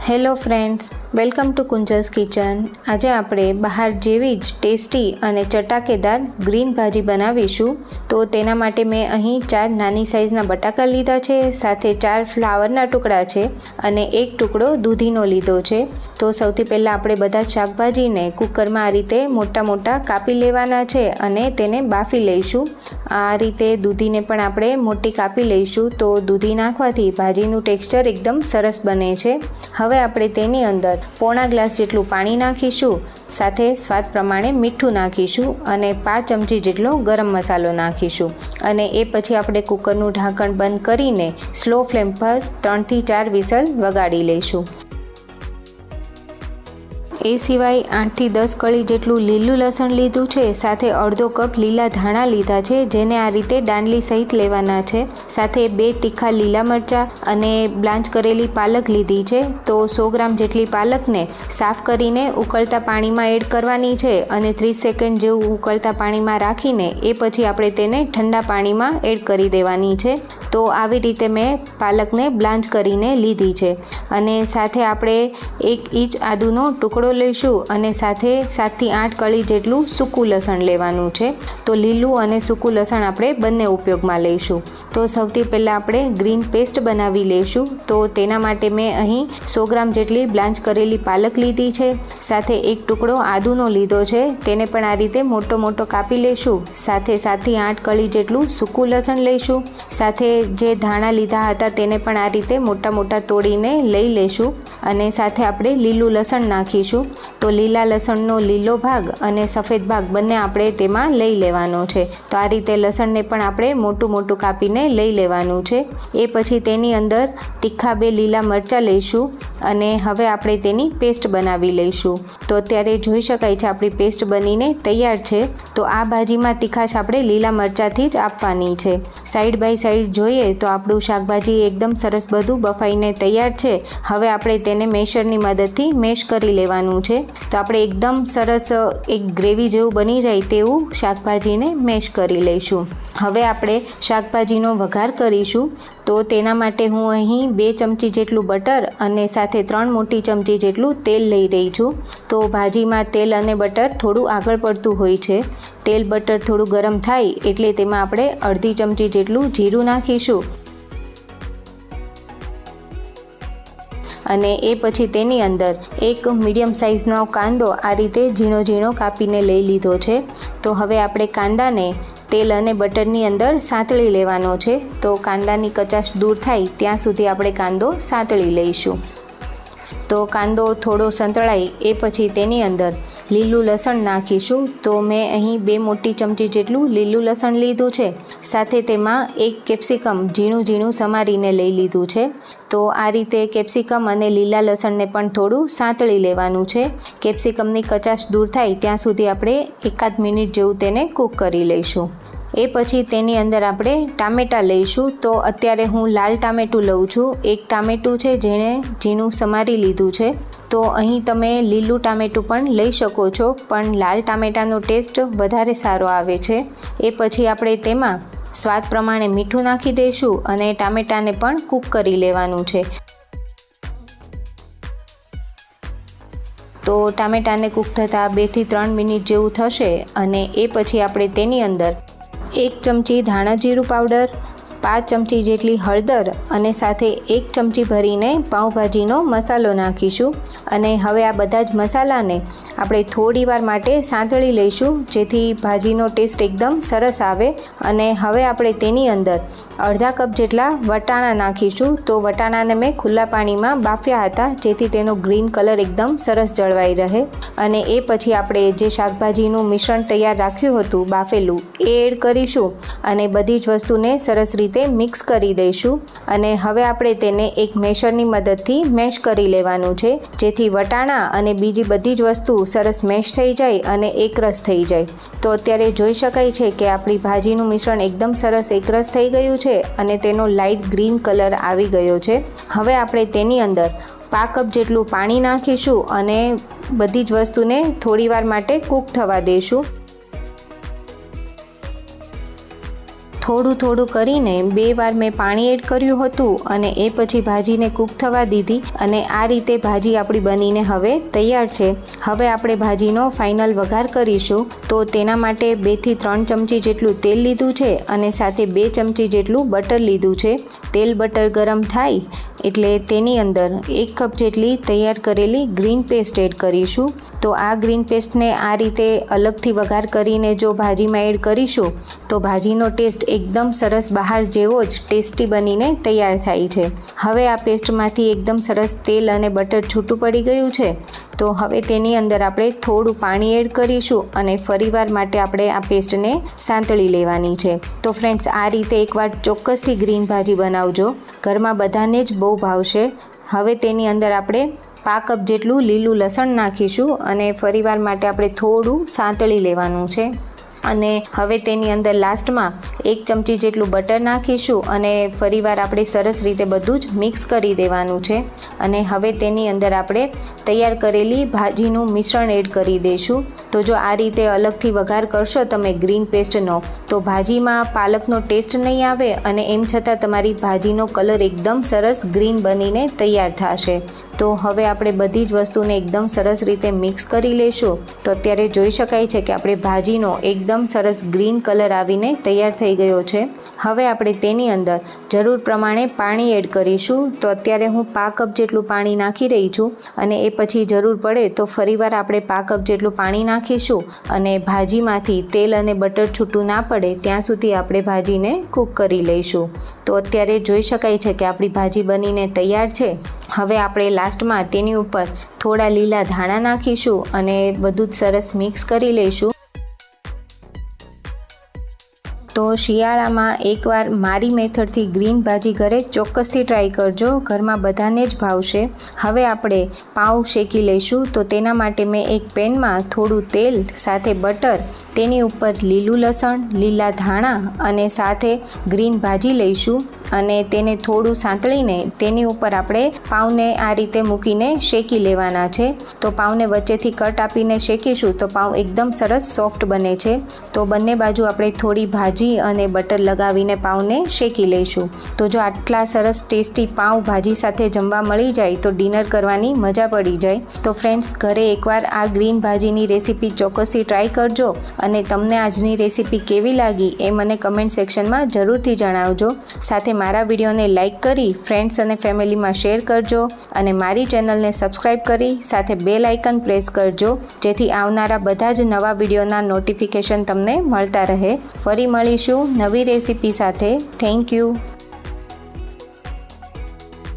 Hello friends, welcome to Kunjal's kitchen. આજે આપણે બહાર જેવી જ ટેસ્ટી અને ચટાકેદાર ગ્રીન ભાજી બનાવીશું। તો તેના માટે મેં અહીં 4 નાની સાઇઝના બટાકા લીધા છે, સાથે 4 ફ્લાવરના ટુકડા છે અને 1 ટુકડો દૂધીનો લીધો છે। તો સૌથી પહેલાં આપણે બધા શાકભાજીને કુકરમાં આ રીતે મોટા મોટા કાપી લેવાના છે અને તેને બાફી લઈશું। આ રીતે દૂધીને પણ આપણે મોટી કાપી લઈશું, તો દૂધી નાખવાથી ભાજીનું ટેક્સચર એકદમ સરસ બને છે। હવે આપણે તેની અંદર પોણા ગ્લાસ જેટલું પાણી નાખીશું, સાથે સ્વાદ પ્રમાણે મીઠું નાખીશું અને 5 ચમચી જેટલો ગરમ મસાલો નાખીશું અને એ પછી આપણે કુકરનું ઢાંકણ બંધ કરીને સ્લો ફ્લેમ પર 3 થી 4 વિસલ વગાડી લઈશું। એ સિવાય 8 થી 10 કળી જેટલું લીલું લસણ લીધું છે, સાથે અડધો કપ લીલા ધાણા લીધા છે, જેને આ રીતે દાંડલી સહિત લેવાના છે। સાથે 2 તીખા લીલા મરચાં અને બ્લાન્ચ કરેલી પાલક લીધી છે। તો 100 ગ્રામ જેટલી પાલકને સાફ કરીને ઉકળતા પાણીમાં એડ કરવાની છે અને 30 સેકન્ડ જેવું ઉકળતા પાણીમાં રાખીને એ પછી આપણે તેને ઠંડા પાણીમાં એડ કરી દેવાની છે। તો આવી રીતે મેં પાલકને બ્લાન્ચ કરીને લીધી છે અને સાથે આપણે 1 ઇંચ આદુનો ટુકડો લઈશું અને સાથે 7 થી 8 કળી જેટલું સૂકું લસણ લેવાનું છે। તો લીલું અને સૂકું લસણ આપણે બંને ઉપયોગમાં લઈશું। તો સૌથી પહેલાં આપણે ગ્રીન પેસ્ટ બનાવી લઈશું। તો તેના માટે મેં અહીં 100 ગ્રામ જેટલી બ્લાન્ચ કરેલી પાલક લીધી છે, સાથે 1 ટુકડો આદુનો લીધો છે, તેને પણ આ રીતે મોટો મોટો કાપી લઈશું। સાથે 7 થી 8 કળી જેટલું સૂકું લસણ લઈશું, સાથે જે ધાણા લીધા હતા તેને પણ આ રીતે મોટા મોટા તોડીને લઈ લેશું અને સાથે આપણે લીલું લસણ નાખીશું। તો લીલા લસણનો લીલો ભાગ અને સફેદ ભાગ બંને આપણે તેમાં લઈ લેવાનો છે। તો આ રીતે લસણને પણ આપણે મોટું મોટું કાપીને લઈ લેવાનું છે। એ પછી તેની અંદર તીખા 2 લીલા મરચાં લઈશું અને હવે આપણે તેની પેસ્ટ બનાવી લઈશું। તો અત્યારે જોઈ શકાય છે આપણી પેસ્ટ બનીને તૈયાર છે। તો આ ભાજીમાં તીખાશ આપણે લીલા મરચાંથી જ આપવાની છે। સાઈડ બાય સાઈડ જોઈએ તો આપણું શાકભાજી એકદમ સરસ બધું બફાઈને તૈયાર છે। હવે આપણે તેને મેશરની મદદથી મેશ કરી લેવાનું છે। તો આપણે એકદમ સરસ એક ગ્રેવી જેવું બની જાય તેવું શાકભાજીને મેશ કરી લઈશું। હવે આપણે શાકભાજીનો વઘાર કરીશું। તો તેના માટે હું અહીં 2 ચમચી જેટલું બટર અને સાથે 3 મોટી ચમચી જેટલું તેલ લઈ રહી છું। તો ભાજીમાં તેલ અને બટર થોડું આગળ પડતું હોય છે। તેલ બટર થોડું ગરમ થાય એટલે તેમાં આપણે અડધી ચમચી જેટલું જીરું નાખીશું અને એ પછી તેની અંદર એક મીડિયમ સાઇઝનો કાંદો આ રીતે ઝીણો ઝીણો કાપીને લઈ લીધો છે। તો હવે આપણે કાંદાને તેલ અને બટરની અંદર સાંતળી લેવાનો છે। તો કાંદાની કચાશ દૂર થાય ત્યાં સુધી આપણે કાંદો સાંતળી લઈશું। તો કાંદો થોડો સંતળાય એ પછી તેની અંદર લીલું લસણ નાખીશું। તો મેં અહીં 2 મોટી ચમચી જેટલું લીલું લસણ લીધું છે, સાથે તેમાં 1 કેપ્સિકમ ઝીણું ઝીણું સમારીને લઈ લીધું છે। તો આ રીતે કેપ્સિકમ અને લીલા લસણને પણ થોડું સાંતળી લેવાનું છે। કેપ્સિકમની કચાશ દૂર થાય ત્યાં સુધી આપણે 1 મિનિટ જેવું તેને કૂક કરી લઈશું। એ પછી તેની અંદર આપણે ટામેટાં લઈશું। તો અત્યારે હું લાલ ટામેટું લઉં છું। 1 ટામેટું છે જેણે ઝીણું સમારી લીધું છે। તો અહીં તમે લીલું ટામેટું પણ લઈ શકો છો, પણ લાલ ટામેટાનો ટેસ્ટ વધારે સારો આવે છે। એ પછી આપણે તેમાં સ્વાદ પ્રમાણે મીઠું નાખી દઈશું અને ટામેટાને પણ કૂક કરી લેવાનું છે। તો ટામેટાને કૂક થતાં 2 થી 3 મિનિટ જેવું થશે અને એ પછી આપણે તેની અંદર 1 ચમચી ધાણા જીરું પાવડર, 5 ચમચી જેટલી હળદર અને સાથે 1 ચમચી ભરીને પાઉંભાજીનો મસાલો નાખીશું અને હવે આ બધા જ મસાલાને આપણે થોડી વાર માટે સાંતળી લઈશું, જેથી ભાજીનો ટેસ્ટ એકદમ સરસ આવે। અને હવે આપણે તેની અંદર અડધા કપ જેટલા વટાણા નાખીશું। તો વટાણાને મેં ખુલ્લા પાણીમાં બાફ્યા હતા, જેથી તેનો ગ્રીન કલર એકદમ સરસ જળવાઈ રહે। અને એ પછી આપણે જે શાકભાજીનું મિશ્રણ તૈયાર રાખ્યું હતું બાફેલું એ એડ કરીશું અને બધી જ વસ્તુને સરસ રીતે મિક્સ કરી દઈશું અને હવે આપણે તેને એક મેશરની મદદથી મેશ કરી લેવાનું છે, જેથી વટાણા અને બીજી બધી જ વસ્તુ સરસ મેશ થઈ જાય અને એકરસ થઈ જાય। તો અત્યારે જોઈ શકાય છે કે આપણી ભાજીનું મિશ્રણ એકદમ સરસ એકરસ થઈ ગયું છે અને તેનો લાઇટ ગ્રીન કલર આવી ગયો છે। હવે આપણે તેની અંદર 5 કપ જેટલું પાણી નાખીશું અને બધી જ વસ્તુને થોડી વાર માટે કૂક થવા દઈશું। થોડું કરીને 2 વાર મેં પાણી એડ કર્યું હતું અને એ પછી ભાજીને કૂક થવા દીધી અને આ રીતે ભાજી આપણી બનીને હવે તૈયાર છે. હવે આપણે ભાજીનો ફાઇનલ વઘાર કરીશું. તો તેના માટે 2 થી 3 ચમચી જેટલું તેલ લીધું છે અને સાથે 2 ચમચી જેટલું બટર લીધું છે. તેલ બટર ગરમ થાય એટલે તેની અંદર 1 કપ જેટલી તૈયાર કરેલી ગ્રીન પેસ્ટ એડ કરીશું. તો આ ગ્રીન પેસ્ટને આ રીતે અલગથી વઘાર કરીને જો ભાજીમાં એડ કરીશું તો ભાજીનો ટેસ્ટ એકદમ સરસ બહાર જેવો જ ટેસ્ટી બનીને તૈયાર થાય છે. હવે આ પેસ્ટમાંથી એકદમ સરસ તેલ અને બટર છૂટું પડી ગયું છે. તો હવે તેની અંદર આપણે થોડું પાણી એડ કરીશું અને ફરીવાર માટે આપણે આ પેસ્ટને સાંતળી લેવાની છે. તો ફ્રેન્ડ્સ, આ રીતે એકવાર ચોક્કસથી ગ્રીન ભાજી બનાવજો, ઘરમાં બધાને જ બહુ ભાવશે. હવે તેની અંદર આપણે 5 કપ જેટલું લીલું લસણ નાખીશું અને ફરીવાર માટે આપણે થોડું સાંતળી લેવાનું છે. અને હવે તેની અંદર લાસ્ટમાં 1 ચમચી જેટલું બટર નાખીશું અને ફરીવાર આપણે સરસ રીતે બધું જ મિક્સ કરી દેવાનું છે. અને હવે તેની અંદર આપણે તૈયાર કરેલી ભાજીનું મિશ્રણ એડ કરી દઈશું. તો જો આ રીતે અલગથી વઘાર કરશો તમે ગ્રીન પેસ્ટનો તો ભાજીમાં પાલકનો ટેસ્ટ નહીં આવે અને એમ છતાં તમારી ભાજીનો કલર એકદમ સરસ ગ્રીન બનીને તૈયાર થશે. તો હવે આપણે બધી જ વસ્તુને એકદમ સરસ રીતે મિક્સ કરી લઈશું. તો અત્યારે જોઈ શકાય છે કે આપણે ભાજીનો એકદમ સરસ ગ્રીન કલર આવીને તૈયાર થઈ ગયો છે. હવે આપણે તેની અંદર જરૂર પ્રમાણે પાણી એડ કરીશું. તો અત્યારે હું 5 કપ જેટલું પાણી નાખી રહી છું અને એ પછી જરૂર પડે તો ફરીવાર આપણે 5 કપ જેટલું પાણી નાખીશું અને ભાજીમાંથી તેલ અને બટર છૂટું ના પડે ત્યાં સુધી આપણે ભાજીને કૂક કરી લઈશું. તો અત્યારે જોઈ શકાય છે કે આપણી ભાજી બનીને તૈયાર છે. હવે આપણે લાસ્ટમાં તેની ઉપર થોડા લીલા ધાણા નાખીશું અને બધું જ સરસ મિક્સ કરી લઈશું. તો શિયાળામાં એકવાર મારી મેથડથી ગ્રીન ભાજી ઘરે ચોક્કસથી ટ્રાય કરજો, ઘરમાં બધાને જ ભાવશે. હવે આપણે પાઉં શેકી લઈશું. તો તેના માટે મેં એક પેનમાં થોડું તેલ સાથે બટર, તેની ઉપર લીલું લસણ, લીલા ધાણા અને સાથે ગ્રીન ભાજી લઈશું અને તેને થોડું સાંતળીને તેની ઉપર આપણે પાઉંને આ રીતે મૂકીને શેકી લેવાના છે. તો પાઉંને વચ્ચેથી કટ આપીને શેકીશું તો પાઉં એકદમ સરસ સોફ્ટ બને છે. તો બંને બાજુ આપણે થોડી ભાજી અને બટર લગાવીને પાઉંને શેકી લઈશું. તો જો આટલા સરસ ટેસ્ટી પાઉં ભાજી સાથે જમવા મળી જાય તો ડિનર કરવાની મજા પડી જાય. તો ફ્રેન્ડ્સ, ઘરે એકવાર આ ગ્રીન ભાજીની રેસીપી ચોક્કસથી ટ્રાય કરજો અને તમને આજની રેસીપી કેવી લાગી એ મને કમેન્ટ સેક્શનમાં જરૂરથી જણાવજો. સાથે મારા વિડીયોને લાઇક કરી ફ્રેન્ડ્સ અને ફેમિલીમાં શેર કરજો અને મારી ચેનલને સબસ્ક્રાઈબ કરી સાથે બેલ આઇકન પ્રેસ કરજો, જેથી આવનારા બધા જ નવા વિડીયોના નોટિફિકેશન તમને મળતા રહે. ફરી મળીશું નવી રેસીપી સાથે. Thank you.